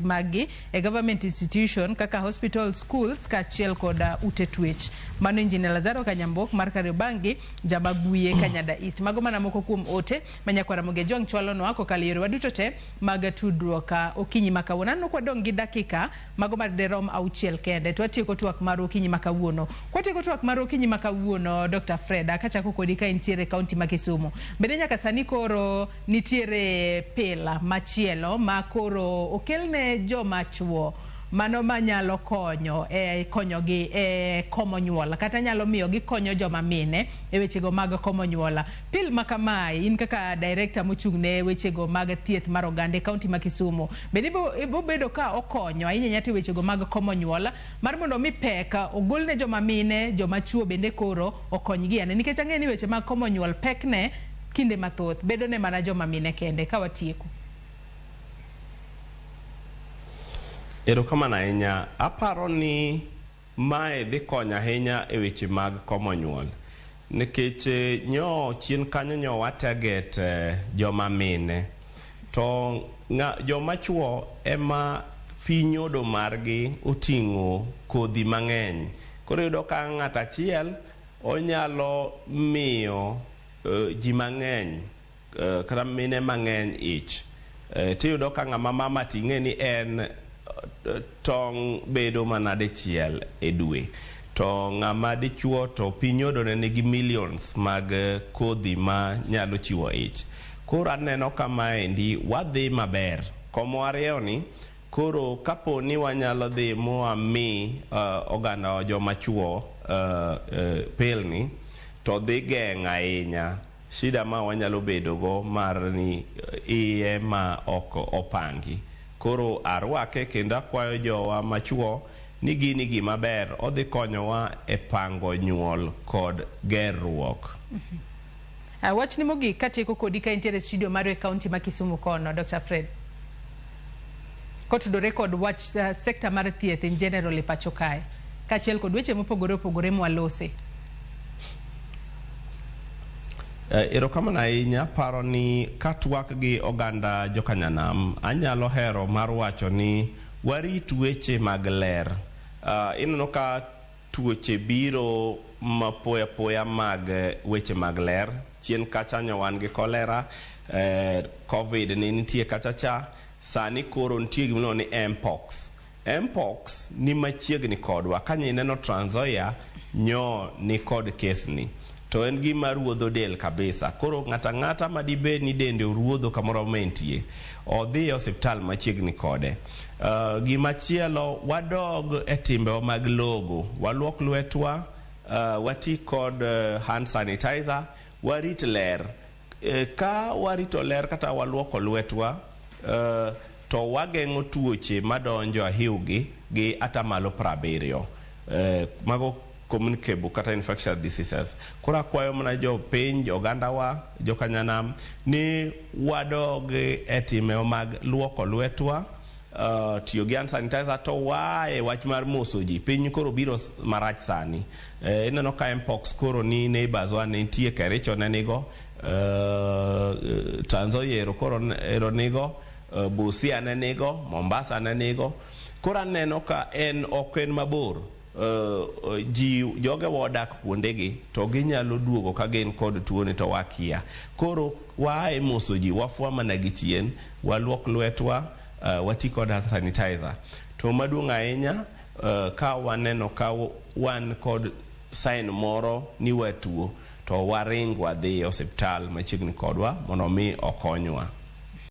magi e government institution kaka hospital, schools kachiel koda ute twech. Mano Injinia Lazaro Kanyambok mar Kariobangi Jabaguye Kanyada East. Mago mana moko kuom ote manyakwara moge jong chwalo no ako kaliyore waduto te mag tudruok okinyi makawuono. Nano kwadong gi dakika mago mar derom auchiel kende to atieko twak mar okinyi makawuono. Kwatieko twak mar okinyi makawuono Dr. Fred akachako kodi ka intiere kaunti ma Kisumu. Bende nyaka sani koro nitiere pela machielo ma koro okelne joma chuo mano manyalo konyo konyogi komo nyuola kata nyalo miyo gi konyo joma mine wechego mag komo nyuola. Pil makamae in kaka director mochungne wechego mag thieth mar oganda kaunti ma Kisumu. Bende ibo bedo ka okonyo ahinya nyati wechego mag komo nyuola mar mondo mi pek ogolne joma mine, joma chuo bende koro okonygi ane nikech ang'e ni weche mag komo nyuol pek ne kinde mathoth bedo ne mana joma mine kende ka watieko. Erokamano ahinya, aparo ni mae dhi konyo ahinya e weche mag komo nyuol nikech nyo chien kanyo nyo watarget joma mine to joma chuo ema pinyodo margi oting'o kodhi mang'eny. Koro yudo ka ng'ato achiel onyalo miyo ji mang'eny kata mine mang'eny ich. Tiyudo ka ng'ama mama ting'e ni en tong bedo mana dichiel e dwe to ng'ama dichuo to pinyodo ne nigi millions mag kodhi ma nyalo chiwo ich. Koro aneno kama endi wadhi maber komo ariewni. Koro kapo ni wanyalo dhi moami oganda joma chuo pelni to dhi geng' ahinya shida ma wanyalo bedogo mar ni iye ma ok opangi. Koro arwake kendo akwayo jowa machuo ni gini gima ber odhi konyowa e pango nyuol kod gerruok. Wach ni mogik katieko kodi ka intiere studio mar kaunti ma Kisumu kono Dr. Fred. Kotudore kod wach sekta mar thieth in general e pacho kae kachiel kod weche mopogore opogore mwalose. Erokamano ahinya, paro ni katwak gi oganda jokanyanam anyalo hero mar wacho ni warit weche mag ler. Ineno ka tuoche biro mapoya mag weche mag ler. Chien kacha nyowan gi kolera, covid ni nitie kacha cha, sani koro nitie gimno ni mpox. Mpox ni machiegni kodwa kanye neno Trans Nzoia nyo ni kod kesni. To en gima ruodho del kabisa. Koro ng'ata madibe ni dende ruodho kamoro mentie odhi e osiptal machiegni kode. Gima chielo wadog e timbe mag logo, waluok lwetwa, wati kod hand sanitizer, warit ler. Ka warito ler kata waluoko lwetwa to wageng'o tuoche madonjo ahiugi gi atamalo 70. Mago communicable kata infectious diseases. Kora kwayo mana jo piny, jo oganda wa, jo kanyanam ni wadog e time mag luoko lwetwa, tiyo gi hand sanitizer to wae wach mar moso ji. Piny koro biro marach sani. Ineno ka mpox koro ni neighbors wa nitie Kericho ne nigo, Trans Nzoia koro nigo, Busia ne nigo, Mombasa ne nigo. Koro aneno ka ok en mabor. Joge wadak kuondegi to ginyalo duogo ka gin kod tuoni to wakia. Koro wae moso ji, wafwa mana gi chien, waluok lwetwa, wati kod hand sanitizer. To maduong' ahinya ka waneno ka wan kod sign moro ni watuo to waring wadhi e osiptal machiegni kodwa mondo mi okonywa.